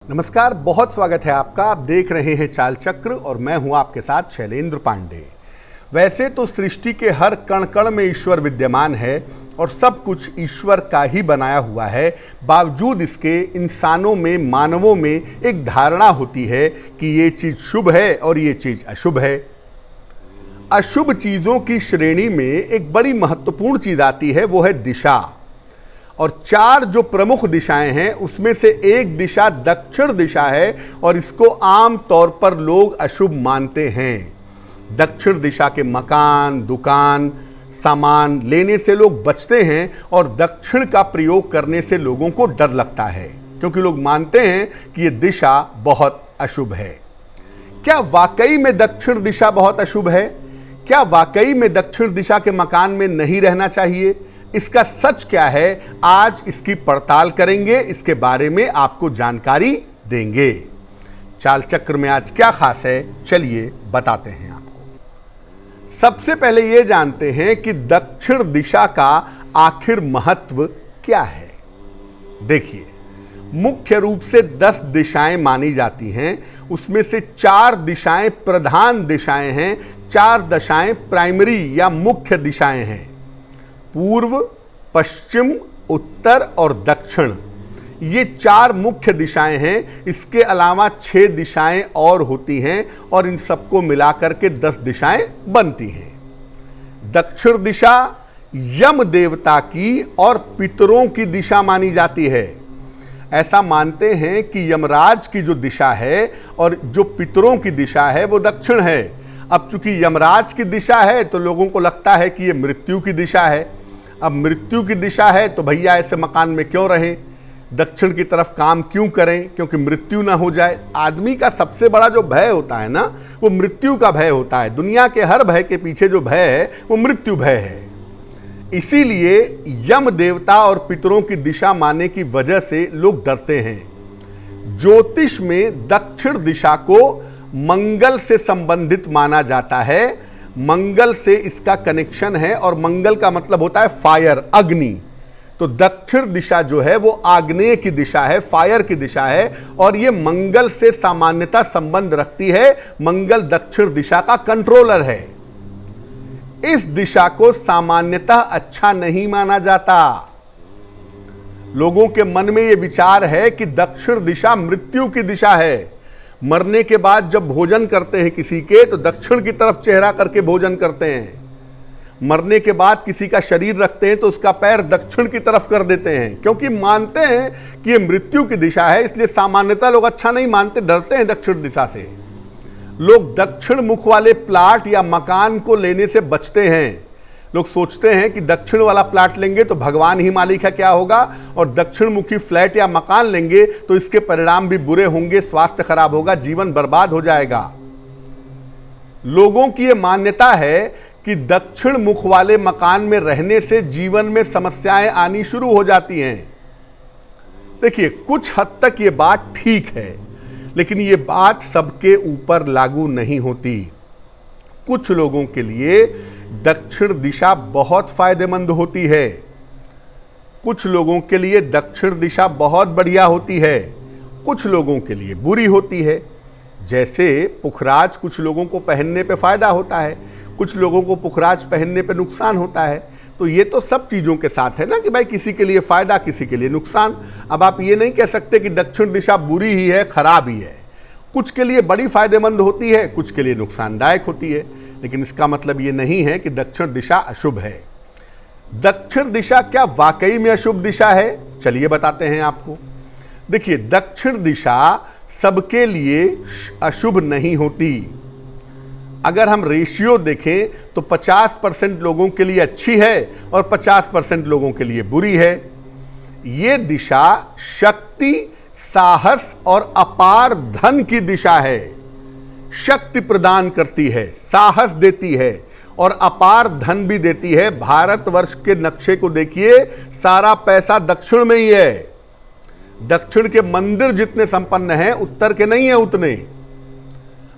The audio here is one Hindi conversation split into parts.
नमस्कार, बहुत स्वागत है आपका। आप देख रहे हैं चाल चक्र और मैं हूं आपके साथ शैलेंद्र पांडे। वैसे तो सृष्टि के हर कण कण में ईश्वर विद्यमान है और सब कुछ ईश्वर का ही बनाया हुआ है। बावजूद इसके इंसानों में, मानवों में एक धारणा होती है कि ये चीज़ शुभ है और ये चीज़ अशुभ है। अशुभ चीज़ों की श्रेणी में एक बड़ी महत्वपूर्ण चीज़ आती है, वो है दिशा। और चार जो प्रमुख दिशाएं हैं उसमें से एक दिशा दक्षिण दिशा है और इसको आम तौर पर लोग अशुभ मानते हैं। दक्षिण दिशा के मकान, दुकान, सामान लेने से लोग बचते हैं और दक्षिण का प्रयोग करने से लोगों को डर लगता है, क्योंकि लोग मानते हैं कि यह दिशा बहुत अशुभ है। क्या वाकई में दक्षिण दिशा बहुत अशुभ है? क्या वाकई में दक्षिण दिशा के मकान में नहीं रहना चाहिए? इसका सच क्या है, आज इसकी पड़ताल करेंगे, इसके बारे में आपको जानकारी देंगे। चाल चक्र में आज क्या खास है, चलिए बताते हैं आपको। सबसे पहले यह जानते हैं कि दक्षिण दिशा का आखिर महत्व क्या है। देखिए, मुख्य रूप से 10 दिशाएं मानी जाती हैं, उसमें से 4 दिशाएं प्रधान दिशाएं हैं, 4 दिशाएं प्राइमरी या मुख्य दिशाएं हैं। पूर्व, पश्चिम, उत्तर और दक्षिण, ये 4 मुख्य दिशाएं हैं। इसके अलावा 6 दिशाएं और होती हैं और इन सबको मिलाकर के 10 दिशाएं बनती हैं। दक्षिण दिशा यम देवता की और पितरों की दिशा मानी जाती है। ऐसा मानते हैं कि यमराज की जो दिशा है और जो पितरों की दिशा है वो दक्षिण है। अब चूंकि यमराज की दिशा है तो लोगों को लगता है कि ये मृत्यु की दिशा है। अब मृत्यु की दिशा है तो भैया ऐसे मकान में क्यों रहें, दक्षिण की तरफ काम क्यों करें, क्योंकि मृत्यु ना हो जाए। आदमी का सबसे बड़ा जो भय होता है ना, वो मृत्यु का भय होता है। दुनिया के हर भय के पीछे जो भय है वो मृत्यु भय है। इसीलिए यम देवता और पितरों की दिशा मानने की वजह से लोग डरते हैं। ज्योतिष में दक्षिण दिशा को मंगल से संबंधित माना जाता है। मंगल से इसका कनेक्शन है और मंगल का मतलब होता है फायर, अग्नि। तो दक्षिण दिशा जो है वो आग्नेय की दिशा है, फायर की दिशा है और ये मंगल से सामान्यता संबंध रखती है। मंगल दक्षिण दिशा का कंट्रोलर है। इस दिशा को सामान्यतः अच्छा नहीं माना जाता। लोगों के मन में ये विचार है कि दक्षिण दिशा मृत्यु की दिशा है। मरने के बाद जब भोजन करते हैं किसी के, तो दक्षिण की तरफ चेहरा करके भोजन करते हैं। मरने के बाद किसी का शरीर रखते हैं तो उसका पैर दक्षिण की तरफ कर देते हैं, क्योंकि मानते हैं कि ये मृत्यु की दिशा है। इसलिए सामान्यतः लोग अच्छा नहीं मानते, डरते हैं दक्षिण दिशा से। लोग दक्षिण मुख वाले प्लाट या मकान को लेने से बचते हैं। लोग सोचते हैं कि दक्षिण वाला प्लाट लेंगे तो भगवान ही मालिक है, क्या होगा, और दक्षिण मुखी फ्लैट या मकान लेंगे तो इसके परिणाम भी बुरे होंगे, स्वास्थ्य खराब होगा, जीवन बर्बाद हो जाएगा। लोगों की यह मान्यता है कि दक्षिण मुख वाले मकान में रहने से जीवन में समस्याएं आनी शुरू हो जाती हैं। देखिए, कुछ हद तक ये बात ठीक है, लेकिन ये बात सबके ऊपर लागू नहीं होती। कुछ लोगों के लिए दक्षिण दिशा बहुत फायदेमंद होती है, कुछ लोगों के लिए दक्षिण दिशा बहुत बढ़िया होती है, कुछ लोगों के लिए बुरी होती है। जैसे पुखराज कुछ लोगों को पहनने पे फायदा होता है, कुछ लोगों को पुखराज पहनने पे नुकसान होता है। तो ये तो सब चीज़ों के साथ है ना कि भाई किसी के लिए फायदा, किसी के लिए नुकसान। अब आप ये नहीं कह सकते कि दक्षिण दिशा बुरी ही है, खराब ही है। कुछ के लिए बड़ी फायदेमंद होती है, कुछ के लिए नुकसानदायक होती है, लेकिन इसका मतलब ये नहीं है कि दक्षिण दिशा अशुभ है। दक्षिण दिशा क्या वाकई में अशुभ दिशा है? चलिए बताते हैं आपको। देखिए, दक्षिण दिशा सबके लिए अशुभ नहीं होती। अगर हम रेशियो देखें तो 50% लोगों के लिए अच्छी है और 50% लोगों के लिए बुरी है। ये दिशा शक्ति, साहस और अपार धन की दिशा है। शक्ति प्रदान करती है, साहस देती है और अपार धन भी देती है। भारतवर्ष के नक्शे को देखिए, सारा पैसा दक्षिण में ही है। दक्षिण के मंदिर जितने संपन्न हैं, उत्तर के नहीं है उतने।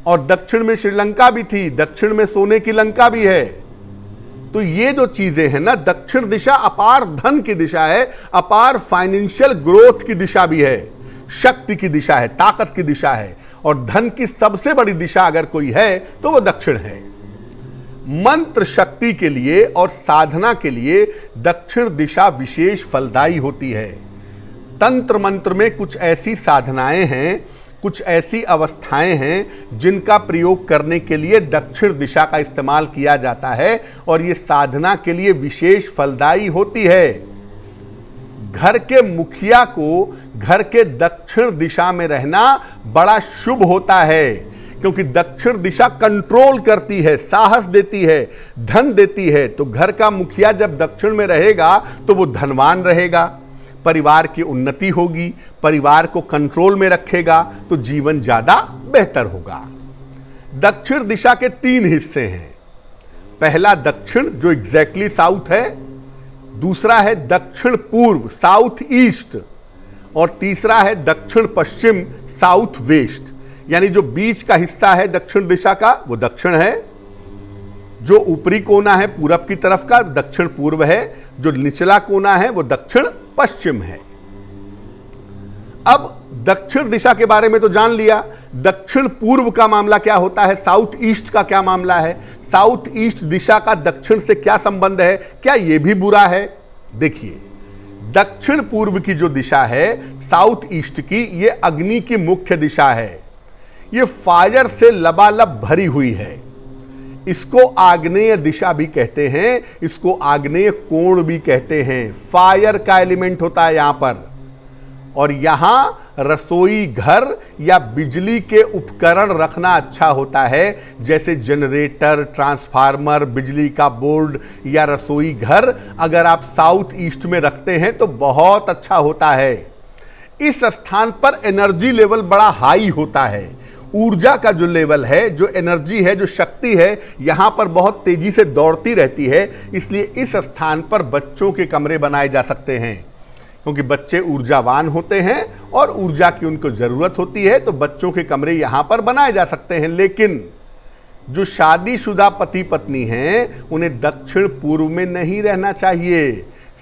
और दक्षिण में श्रीलंका भी थी, दक्षिण में सोने की लंका भी है। तो ये जो चीजें हैं ना, दक्षिण दिशा अपार धन की दिशा है, अपार फाइनेंशियल ग्रोथ की दिशा भी है। शक्ति की दिशा है, ताकत की दिशा है, और धन की सबसे बड़ी दिशा अगर कोई है तो वो दक्षिण है। मंत्र शक्ति के लिए और साधना के लिए दक्षिण दिशा विशेष फलदायी होती है। तंत्र मंत्र में कुछ ऐसी साधनाएं हैं, कुछ ऐसी अवस्थाएं हैं जिनका प्रयोग करने के लिए दक्षिण दिशा का इस्तेमाल किया जाता है और ये साधना के लिए विशेष फलदायी होती है। घर के मुखिया को घर के दक्षिण दिशा में रहना बड़ा शुभ होता है, क्योंकि दक्षिण दिशा कंट्रोल करती है, साहस देती है, धन देती है। तो घर का मुखिया जब दक्षिण में रहेगा तो वो धनवान रहेगा, परिवार की उन्नति होगी, परिवार को कंट्रोल में रखेगा, तो जीवन ज्यादा बेहतर होगा। दक्षिण दिशा के 3 हिस्से हैं। पहला दक्षिण जो एग्जैक्टली साउथ है, दूसरा है दक्षिण पूर्व साउथ ईस्ट, और तीसरा है दक्षिण पश्चिम साउथ वेस्ट। यानी जो बीच का हिस्सा है दक्षिण दिशा का वो दक्षिण है, जो ऊपरी कोना है पूरब की तरफ का दक्षिण पूर्व है, जो निचला कोना है वो दक्षिण पश्चिम है। अब दक्षिण दिशा के बारे में तो जान लिया, दक्षिण पूर्व का मामला क्या होता है, साउथ ईस्ट का क्या मामला है, साउथ ईस्ट दिशा का दक्षिण से क्या संबंध है, क्या यह भी बुरा है? देखिए, दक्षिण पूर्व की जो दिशा है साउथ ईस्ट की, ये अग्नि की मुख्य दिशा है, ये फायर से लबालब भरी हुई है। इसको आग्नेय दिशा भी कहते हैं, इसको आग्नेय कोण भी कहते हैं। फायर का एलिमेंट होता है यहां पर, और यहां रसोई घर या बिजली के उपकरण रखना अच्छा होता है, जैसे जनरेटर, ट्रांसफार्मर, बिजली का बोर्ड या रसोई घर अगर आप साउथ ईस्ट में रखते हैं तो बहुत अच्छा होता है। इस स्थान पर एनर्जी लेवल बड़ा हाई होता है, ऊर्जा का जो लेवल है, जो एनर्जी है, जो शक्ति है, यहां पर बहुत तेजी से दौड़ती रहती है। इसलिए इस स्थान पर बच्चों के कमरे बनाए जा सकते हैं, क्योंकि बच्चे ऊर्जावान होते हैं और ऊर्जा की उनको जरूरत होती है, तो बच्चों के कमरे यहां पर बनाए जा सकते हैं। लेकिन जो शादीशुदा पति पत्नी हैं उन्हें दक्षिण पूर्व में नहीं रहना चाहिए,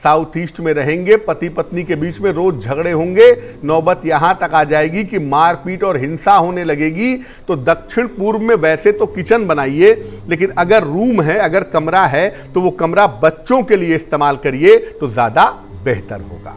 साउथ ईस्ट में रहेंगे। पति पत्नी के बीच में रोज झगड़े होंगे, नौबत यहां तक आ जाएगी कि मारपीट और हिंसा होने लगेगी। तो दक्षिण पूर्व में वैसे तो किचन बनाइए, लेकिन अगर रूम है, अगर कमरा है, तो वो कमरा बच्चों के लिए इस्तेमाल करिए तो ज्यादा बेहतर होगा।